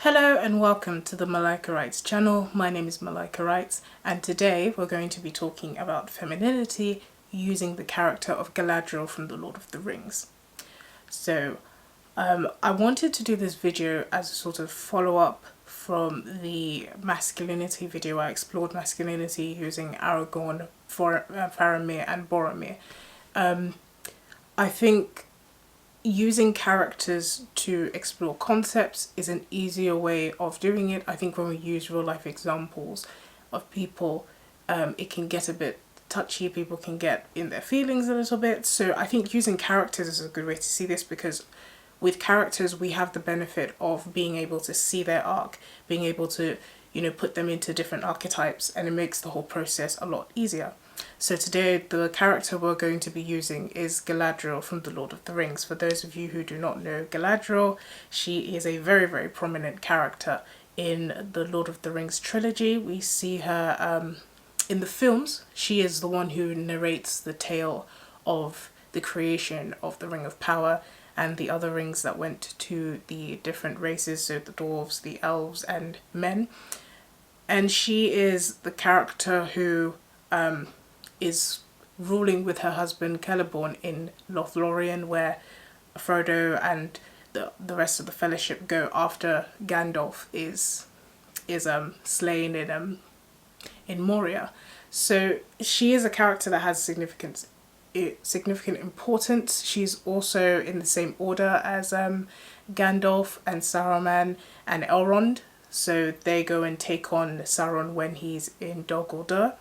Hello and welcome to the Malika Writes channel. My name is Malika Writes and today we're going to be talking about femininity using the character of Galadriel from the Lord of the Rings. So I wanted to do this video as a sort of follow-up from the masculinity video. I explored masculinity using Aragorn, Faramir and Boromir. I think using characters to explore concepts is an easier way of doing it. I think when we use real life examples of people, it can get a bit touchy, people can get in their feelings a little bit. So I think using characters is a good way to see this, because with characters we have the benefit of being able to see their arc, being able to, put them into different archetypes, and it makes the whole process a lot easier. So today the character we're going to be using is Galadriel from the Lord of the Rings. For those of you who do not know Galadriel, she is a very, very prominent character in the Lord of the Rings trilogy. We see her in the films. She is the one who narrates the tale of the creation of the Ring of Power and the other rings that went to the different races, so the dwarves, the elves and men. And she is the character who is ruling with her husband Celeborn in Lothlórien, where Frodo and the rest of the Fellowship go after Gandalf is slain in Moria. So she is a character that has significant importance. She's also in the same order as Gandalf and Saruman and Elrond. So they go and take on Sauron when he's in Dol Guldur.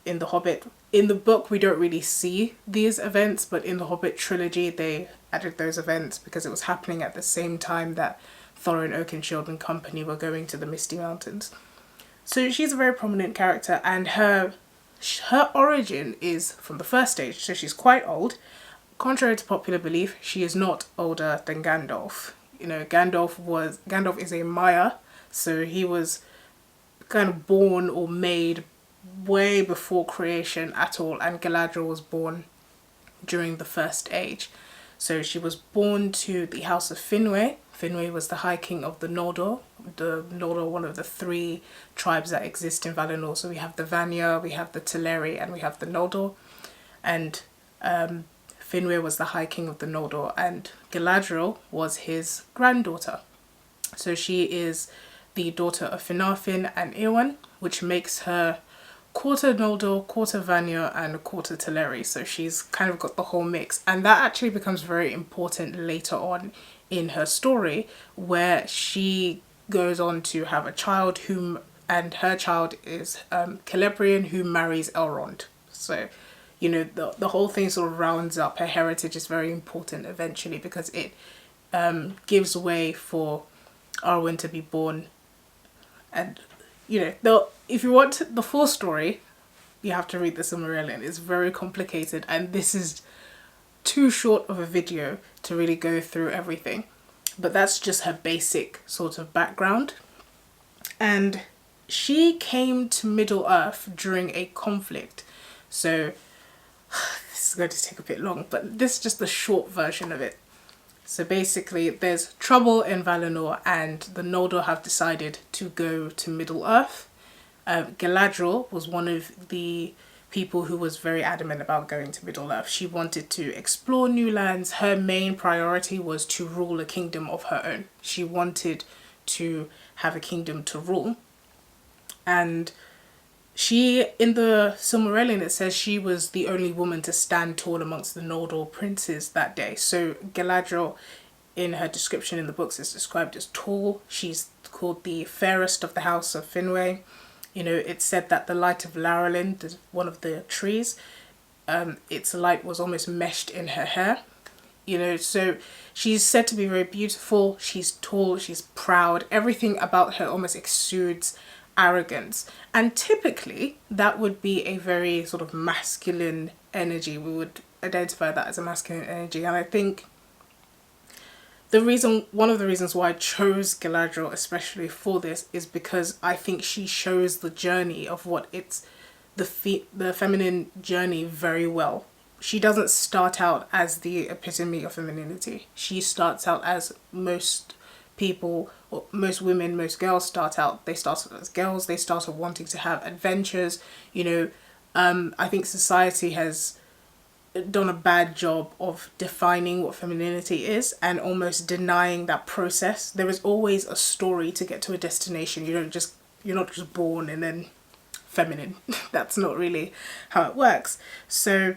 In The Hobbit, in the book we don't really see these events, but in the Hobbit trilogy they added those events because it was happening at the same time that Thorin Oakenshield and company were going to the Misty Mountains. So she's a very prominent character, and her origin is from the first age, so she's quite old. Contrary to popular belief, she is not older than Gandalf. Gandalf is a Maya, so he was kind of born or made way before creation at all, and Galadriel was born during the first age. So she was born to the house of Finwë. Finwë was the High King of the Noldor. The Noldor, one of the three tribes that exist in Valinor. So we have the Vanyar, we have the Teleri, and we have the Noldor. And Finwë was the High King of the Noldor, and Galadriel was his granddaughter. So she is the daughter of Finarfin and Eowyn, which makes her quarter Noldor, quarter Vanyar and quarter Teleri. So she's kind of got the whole mix, and that actually becomes very important later on in her story, where she goes on to have a child and her child is Celebrian, who marries Elrond. So the whole thing sort of rounds up. Her heritage is very important eventually, because it gives way for Arwen to be born. And if you want the full story, you have to read the Silmarillion. It's very complicated, and this is too short of a video to really go through everything. But that's just her basic sort of background. And she came to Middle-earth during a conflict. So this is going to take a bit long, but this is just the short version of it. So basically there's trouble in Valinor, and the Noldor have decided to go to Middle-earth. Galadriel was one of the people who was very adamant about going to Middle-earth. She wanted to explore new lands. Her main priority was to rule a kingdom of her own. She wanted to have a kingdom to rule. And she, in the Silmarillion, it says she was the only woman to stand tall amongst the Noldor princes that day. So Galadriel, in her description in the books, is described as tall. She's called the fairest of the house of Finwë. It's said that the light of Laurelin, one of the trees, its light was almost meshed in her hair. So she's said to be very beautiful. She's tall, she's proud. Everything about her almost exudes arrogance, and typically that would be a very sort of masculine energy. We would identify that as a masculine energy, and I think one of the reasons why I chose Galadriel especially for this is because I think she shows the journey of what it's the feminine journey very well. She doesn't start out as the epitome of femininity. She starts out as most people, or most women, most girls they started as girls, they started wanting to have adventures, you know. I think society has done a bad job of defining what femininity is and almost denying that process. There is always a story to get to a destination. You're not just born and then feminine. That's not really how it works. So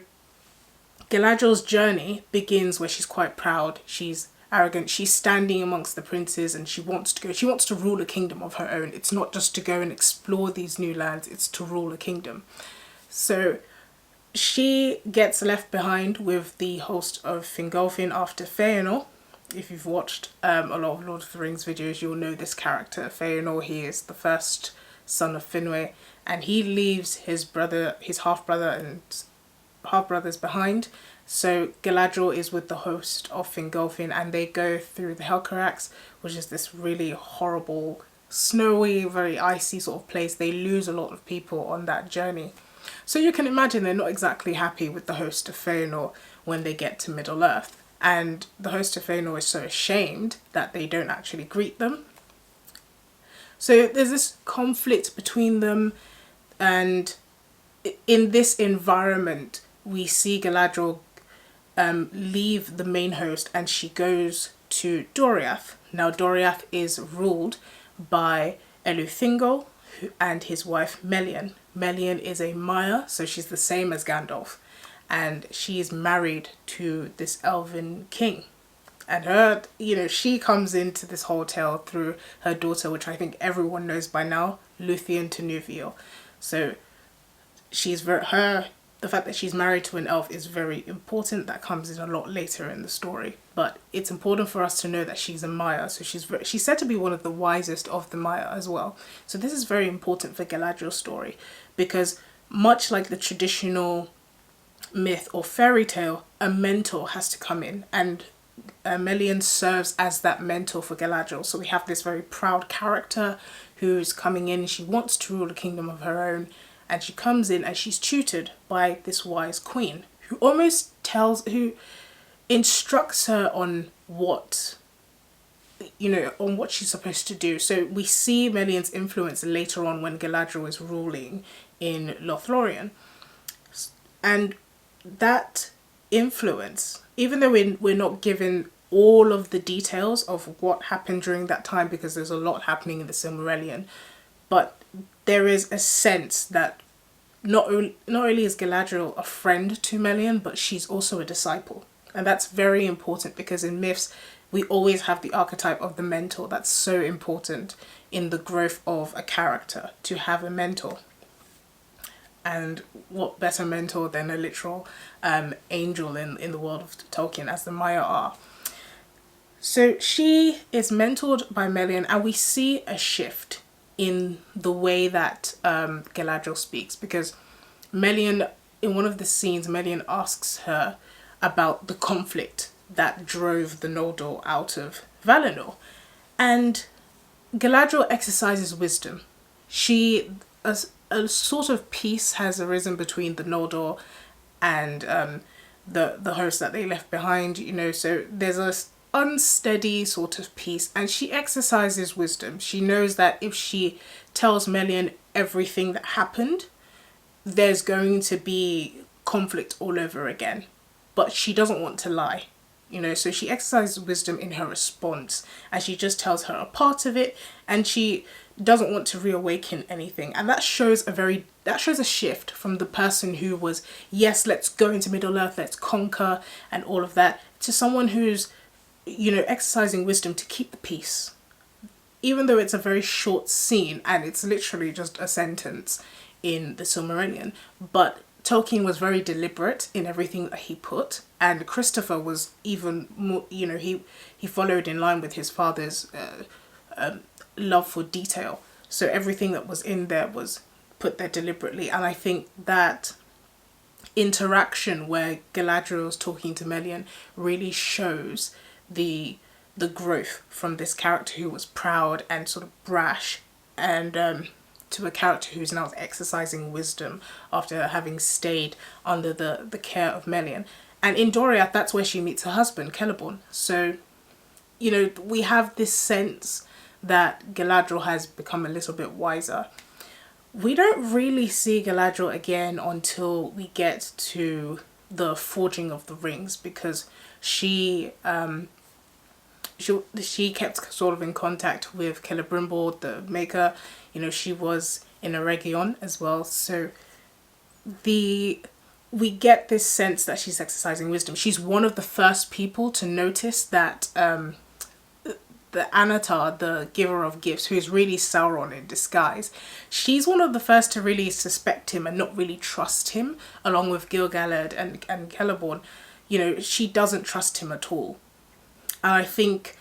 Galadriel's journey begins where she's quite proud, she's arrogant, she's standing amongst the princes, and she wants to rule a kingdom of her own. It's not just to go and explore these new lands, it's to rule a kingdom. So she gets left behind with the host of Fingolfin after Feanor. If you've watched a lot of Lord of the Rings videos, you'll know this character, Feanor. He is the first son of Finwë, and he leaves his half-brother and half-brothers behind. So Galadriel is with the host of Fingolfin, and they go through the Helcarax, which is this really horrible, snowy, very icy sort of place. They lose a lot of people on that journey. So you can imagine they're not exactly happy with the host of Feanor when they get to Middle-earth. And the host of Feanor is so ashamed that they don't actually greet them. So there's this conflict between them, and in this environment we see Galadriel leave the main host, and she goes to Doriath. Now Doriath is ruled by Elu Thingol and his wife Melian. Melian is a Maya, so she's the same as Gandalf, and she is married to this elven king. And her, she comes into this whole tale through her daughter, which I think everyone knows by now, Luthien Tenuviel. So the fact that she's married to an elf is very important. That comes in a lot later in the story. But it's important for us to know that she's a Maya. So she's said to be one of the wisest of the Maya as well. So this is very important for Galadriel's story, because much like the traditional myth or fairy tale, a mentor has to come in, and Melian serves as that mentor for Galadriel. So we have this very proud character who's coming in. She wants to rule a kingdom of her own, and she comes in and she's tutored by this wise queen who instructs her on what she's supposed to do. So we see Melian's influence later on when Galadriel is ruling in Lothlórien. And that influence, even though we're not given all of the details of what happened during that time, because there's a lot happening in the Silmarillion, but there is a sense that not only is Galadriel a friend to Melian, but she's also a disciple. And that's very important, because in myths we always have the archetype of the mentor. That's so important in the growth of a character, to have a mentor. And what better mentor than a literal angel in the world of Tolkien, as the Maya are. So she is mentored by Melian, and we see a shift in the way that Galadriel speaks, because Melian, in one of the scenes, Melian asks her about the conflict that drove the Noldor out of Valinor. And Galadriel exercises wisdom. A sort of peace has arisen between the Noldor and the host that they left behind, so there's a unsteady sort of peace, and she exercises wisdom. She knows that if she tells Melian everything that happened, there's going to be conflict all over again, but she doesn't want to lie, so she exercises wisdom in her response, and she just tells her a part of it, and she doesn't want to reawaken anything. And that shows a shift from the person who was, yes, let's go into Middle-earth, let's conquer and all of that, to someone who's exercising wisdom to keep the peace. Even though it's a very short scene and it's literally just a sentence in the Silmarillion, but Tolkien was very deliberate in everything that he put, and Christopher was even more, he followed in line with his father's love for detail. So everything that was in there was put there deliberately, and I think that interaction where Galadriel's talking to Melian really shows the growth from this character who was proud and sort of brash, and to a character who's now exercising wisdom after having stayed under the care of Melian. And in Doriath, that's where she meets her husband, Celeborn. So you know, we have this sense that Galadriel has become a little bit wiser. We don't really see Galadriel again until we get to the forging of the rings, because she kept sort of in contact with Celebrimbor, the maker. You know, she was in Eregion as well. So we get this sense that she's exercising wisdom. She's one of the first people to notice that the Anatar, the giver of gifts, who is really Sauron in disguise, she's one of the first to really suspect him and not really trust him, along with Gil-galad and Celeborn. You know, she doesn't trust him at all. And I think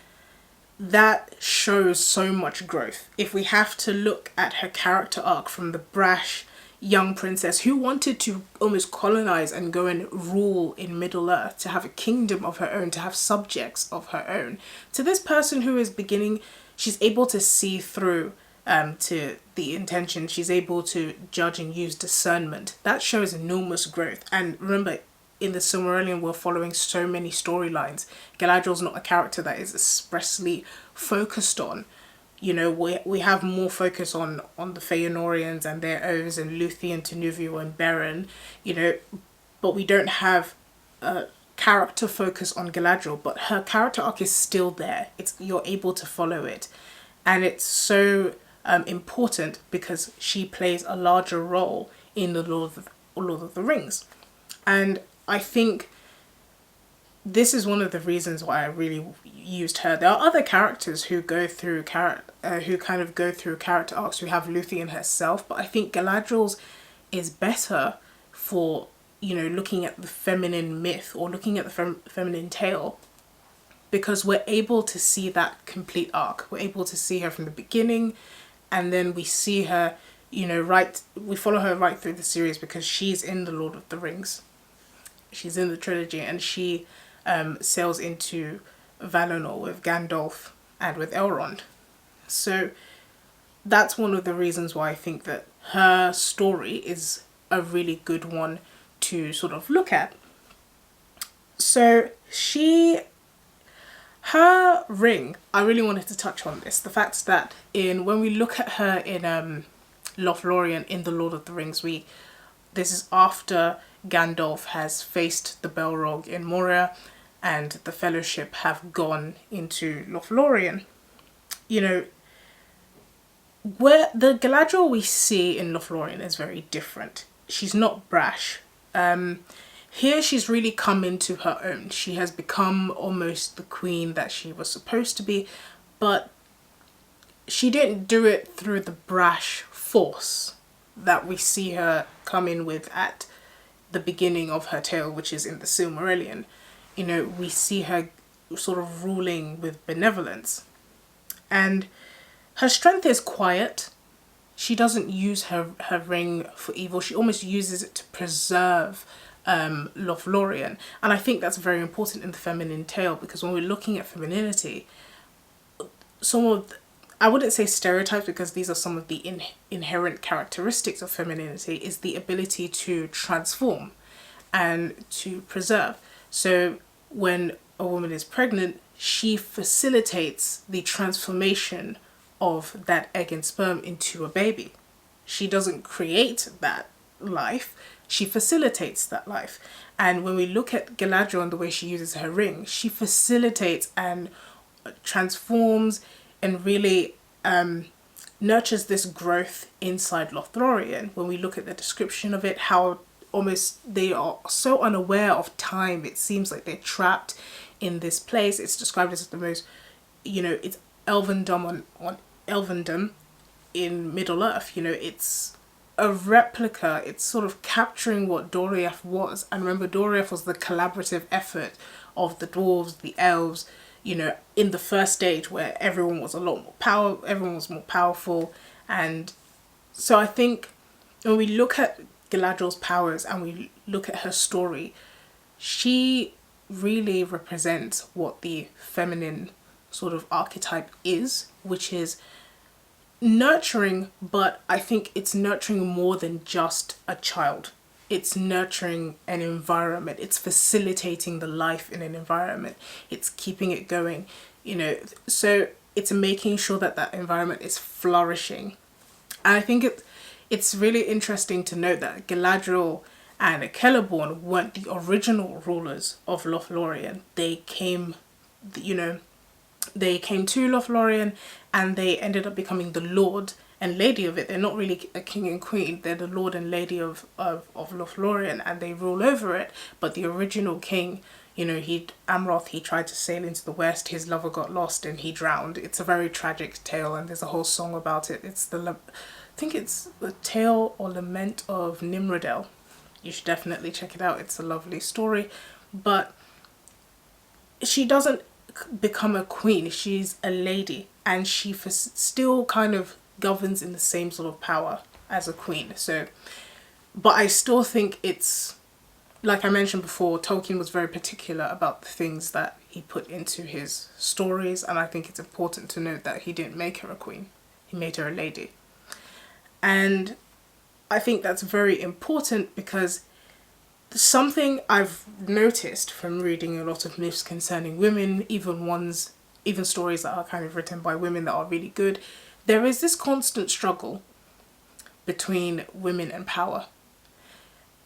that shows so much growth. If we have to look at her character arc from the brash young princess who wanted to almost colonize and go and rule in Middle-earth, to have a kingdom of her own, to have subjects of her own, to this person who is beginning, she's able to see through to the intention, she's able to judge and use discernment. That shows enormous growth. And remember, in the Silmarillion, we're following so many storylines. Galadriel's not a character that is expressly focused on. You know, we have more focus on the Feanorians and their oaths, and Luthien, Tenuvio and Beren, you know, but we don't have a character focus on Galadriel, but her character arc is still there. You're able to follow it. And it's so important because she plays a larger role in the Lord of the Rings. And I think this is one of the reasons why I really used her. There are other characters who go through character arcs, who have Luthien herself, but I think Galadriel's is better for, you know, looking at the feminine myth or looking at the feminine tale, because we're able to see that complete arc. We're able to see her from the beginning, and then we see her, you know, we follow her right through the series, because she's in the Lord of the Rings. She's in the trilogy, and she sails into Valinor with Gandalf and with Elrond. So that's one of the reasons why I think that her story is a really good one to sort of look at. So her ring, I really wanted to touch on this. The fact that when we look at her in Lothlórien in the Lord of the Rings, this is after Gandalf has faced the Balrog in Moria and the Fellowship have gone into Lothlórien. You know, where the Galadriel we see in Lothlórien is very different. She's not brash. Here she's really come into her own. She has become almost the queen that she was supposed to be, but she didn't do it through the brash force that we see her come in with at the beginning of her tale, which is in the Silmarillion. You know, we see her sort of ruling with benevolence. And her strength is quiet. She doesn't use her ring for evil. She almost uses it to preserve Lothlórien. And I think that's very important in the feminine tale, because when we're looking at femininity, I wouldn't say stereotypes, because these are some of the inherent characteristics of femininity, is the ability to transform and to preserve. So when a woman is pregnant, she facilitates the transformation of that egg and sperm into a baby. She doesn't create that life, she facilitates that life. And when we look at Galadriel and the way she uses her ring, she facilitates and transforms and really nurtures this growth inside Lothlórien. When we look at the description of it, how almost they are so unaware of time, it seems like they're trapped in this place. It's described as the most, you know, it's elvendom on elvendom in Middle-earth. You know, it's a replica. It's sort of capturing what Doriath was. And remember, Doriath was the collaborative effort of the dwarves, the elves, you know, in the first stage where everyone was everyone was more powerful. And so I think when we look at Galadriel's powers and we look at her story, she really represents what the feminine sort of archetype is, which is nurturing, but I think it's nurturing more than just a child. It's nurturing an environment. It's facilitating the life in an environment. It's keeping it going. you know, so it's making sure that that environment is flourishing. And I think it's really interesting to note that Galadriel and Celeborn weren't the original rulers of Lothlórien. They came, you know, they came to Lothlórien and they ended up becoming the lord and lady of it. They're not really a king and queen, they're the lord and lady of Lothlórien, and they rule over it. But the original king, you know, Amroth, he tried to sail into the west, his lover got lost and he drowned. It's a very tragic tale and there's a whole song about it. I think it's the tale or lament of Nimrodel. You should definitely check it out. It's a lovely story. But she doesn't become a queen, she's a lady, and she still kind of governs in the same sort of power as a queen. So, but I still think it's, like I mentioned before, Tolkien was very particular about the things that he put into his stories, and I think it's important to note that he didn't make her a queen, he made her a lady. And I think that's very important because something I've noticed from reading a lot of myths concerning women, even stories that are kind of written by women that are really good, there is this constant struggle between women and power.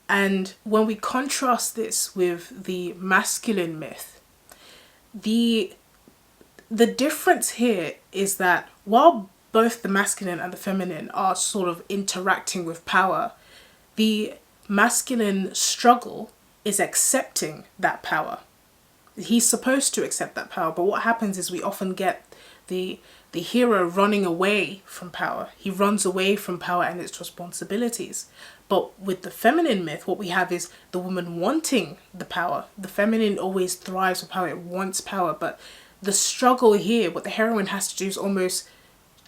And when we contrast this with the masculine myth, the difference here is that while both the masculine and the feminine are sort of interacting with power, the masculine struggle is accepting that power. He's supposed to accept that power, but what happens is we often get the hero running away from power. He runs away from power and its responsibilities. But with the feminine myth, what we have is the woman wanting the power. The feminine always thrives with power, it wants power, but the struggle here, what the heroine has to do is almost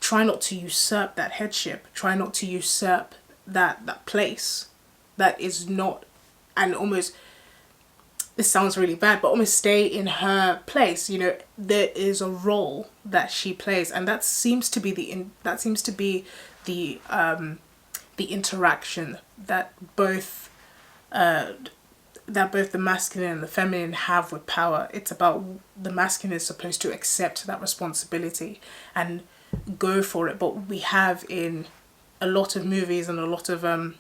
try not to usurp that headship, try not to usurp that place that is not, and almost, this sounds really bad, but almost stay in her place. You know, there is a role that she plays, and that seems to be the interaction that both the masculine and the feminine have with power. It's about the masculine is supposed to accept that responsibility and go for it. But what we have in a lot of movies and a lot of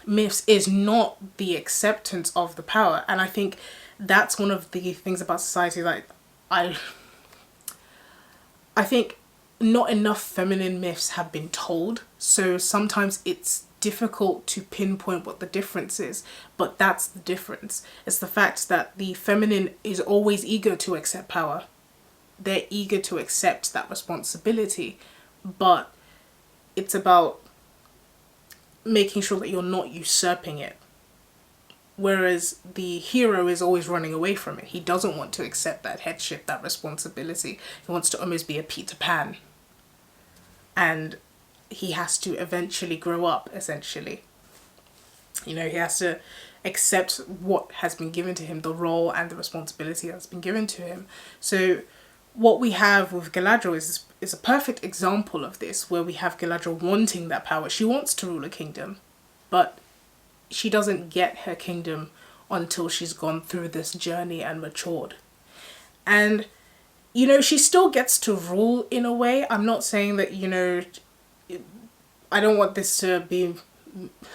myths is not the acceptance of the power. And I think that's one of the things about society that I think not enough feminine myths have been told, so sometimes it's difficult to pinpoint what the difference is, but that's the difference. It's the fact that the feminine is always eager to accept power. They're eager to accept that responsibility, but it's about making sure that you're not usurping it. Whereas the hero is always running away from it. He doesn't want to accept that headship, that responsibility. He wants to almost be a Peter Pan. And he has to eventually grow up, essentially. You know, he has to accept what has been given to him, the role and the responsibility that's been given to him. So what we have with Galadriel is a perfect example of this, where we have Galadriel wanting that power. She wants to rule a kingdom, but she doesn't get her kingdom until she's gone through this journey and matured. And, you know, she still gets to rule in a way. I'm not saying that, you know, I don't want this to be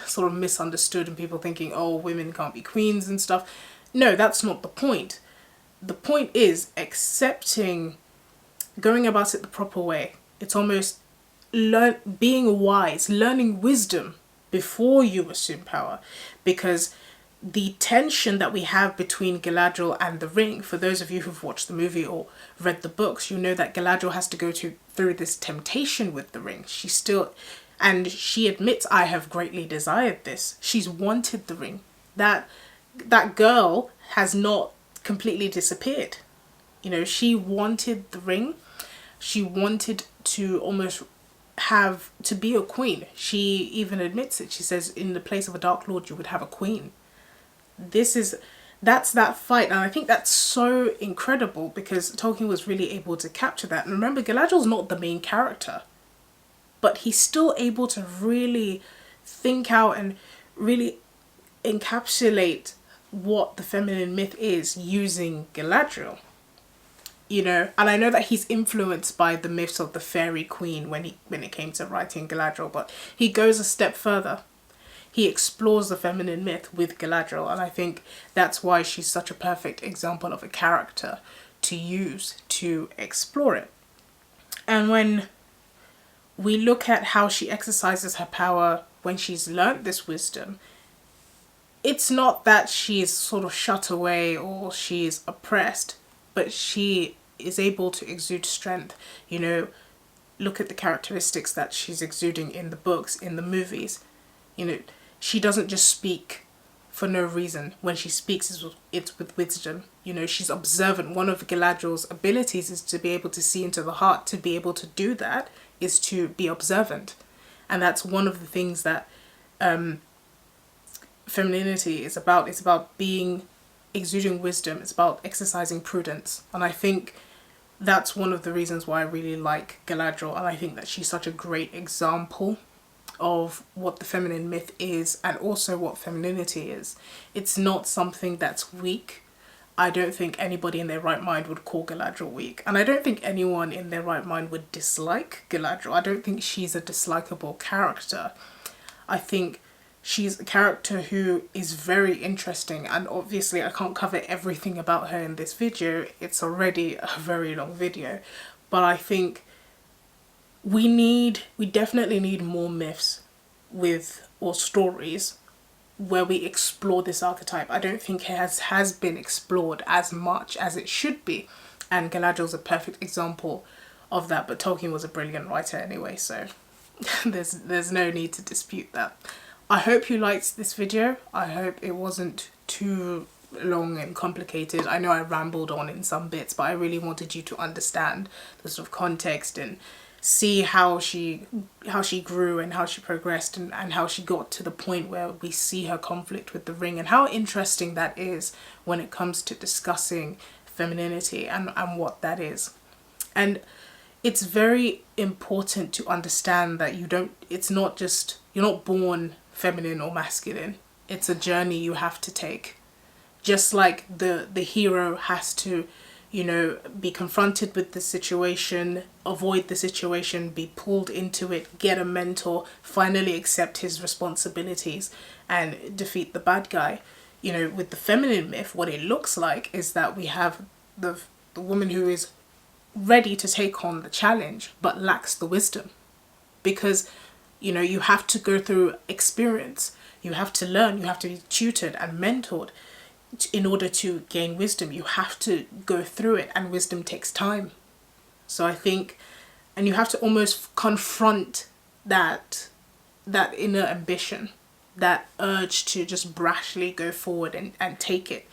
sort of misunderstood and people thinking, oh, women can't be queens and stuff. No, that's not the point. The point is accepting, going about it the proper way. It's almost being wise, learning wisdom before you assume power. Because the tension that we have between Galadriel and the ring, for those of you who've watched the movie or read the books, you know that Galadriel has to go through this temptation with the ring. And she admits, I have greatly desired this. She's wanted the ring. That girl has not completely disappeared. You know, she wanted the ring. She wanted to almost to be a queen. She even admits it. She says, in the place of a Dark Lord, you would have a queen. That's that fight. And I think that's so incredible because Tolkien was really able to capture that. And remember, Galadriel's not the main character, but he's still able to really think out and really encapsulate what the feminine myth is using Galadriel. you know, and I know that he's influenced by the myths of the fairy queen when it came to writing Galadriel, but he goes a step further. He explores the feminine myth with Galadriel, and I think that's why she's such a perfect example of a character to use to explore it. And when we look at how she exercises her power when she's learnt this wisdom, it's not that she's sort of shut away or she's oppressed, but she is able to exude strength. You know, look at the characteristics that she's exuding in the books, in the movies. You know, she doesn't just speak for no reason. When she speaks, it's with wisdom. You know, she's observant. One of Galadriel's abilities is to be able to see into the heart. To be able to do that is to be observant. And that's one of the things that femininity is about. It's about exuding wisdom. It's about exercising prudence. And I think that's one of the reasons why I really like Galadriel. And I think that she's such a great example of what the feminine myth is, and also what femininity is. It's not something that's weak. I don't think anybody in their right mind would call Galadriel weak. And I don't think anyone in their right mind would dislike Galadriel. I don't think she's a dislikable character. I think she's a character who is very interesting, and obviously I can't cover everything about her in this video. It's already a very long video. But I think we definitely need more myths or stories where we explore this archetype. I don't think it has been explored as much as it should be, and Galadriel's a perfect example of that. But Tolkien was a brilliant writer anyway, so there's no need to dispute that. I hope you liked this video. I hope it wasn't too long and complicated. I know I rambled on in some bits, but I really wanted you to understand the sort of context and see how she grew and how she progressed, and how she got to the point where we see her conflict with the ring, and how interesting that is when it comes to discussing femininity and what that is. And it's very important to understand that you're not born feminine or masculine. It's a journey you have to take. Just like the hero has to, you know, be confronted with the situation, avoid the situation, be pulled into it, get a mentor, finally accept his responsibilities and defeat the bad guy. You know, with the feminine myth, what it looks like is that we have the woman who is ready to take on the challenge but lacks the wisdom. Because, you know, you have to go through experience, you have to learn, you have to be tutored and mentored in order to gain wisdom. You have to go through it, and wisdom takes time. So I think, and you have to almost confront that inner ambition, that urge to just brashly go forward and take it,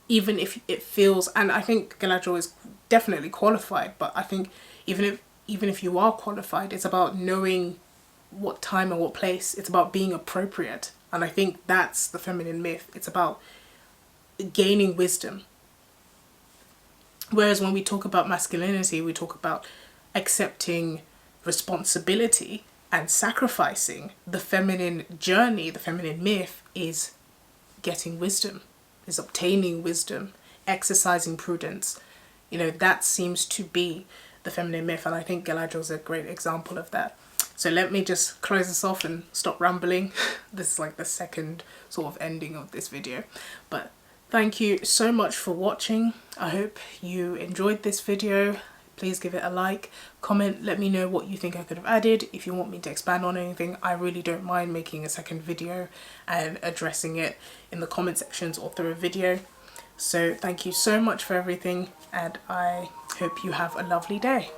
even if it feels, and I think Galadriel is definitely qualified, but I think even if you are qualified, it's about knowing what time and what place. It's about being appropriate. And I think that's the feminine myth. It's about gaining wisdom. Whereas when we talk about masculinity, we talk about accepting responsibility and sacrificing. The feminine journey, the feminine myth is getting wisdom, is obtaining wisdom, exercising prudence. You know, that seems to be the feminine myth, and I think Galadriel's a great example of that. So let me just close this off and stop rambling. This is like the second sort of ending of this video. But thank you so much for watching. I hope you enjoyed this video. Please give it a like, comment, let me know what you think I could have added. If you want me to expand on anything, I really don't mind making a second video and addressing it in the comment sections or through a video. So thank you so much for everything, and I hope you have a lovely day.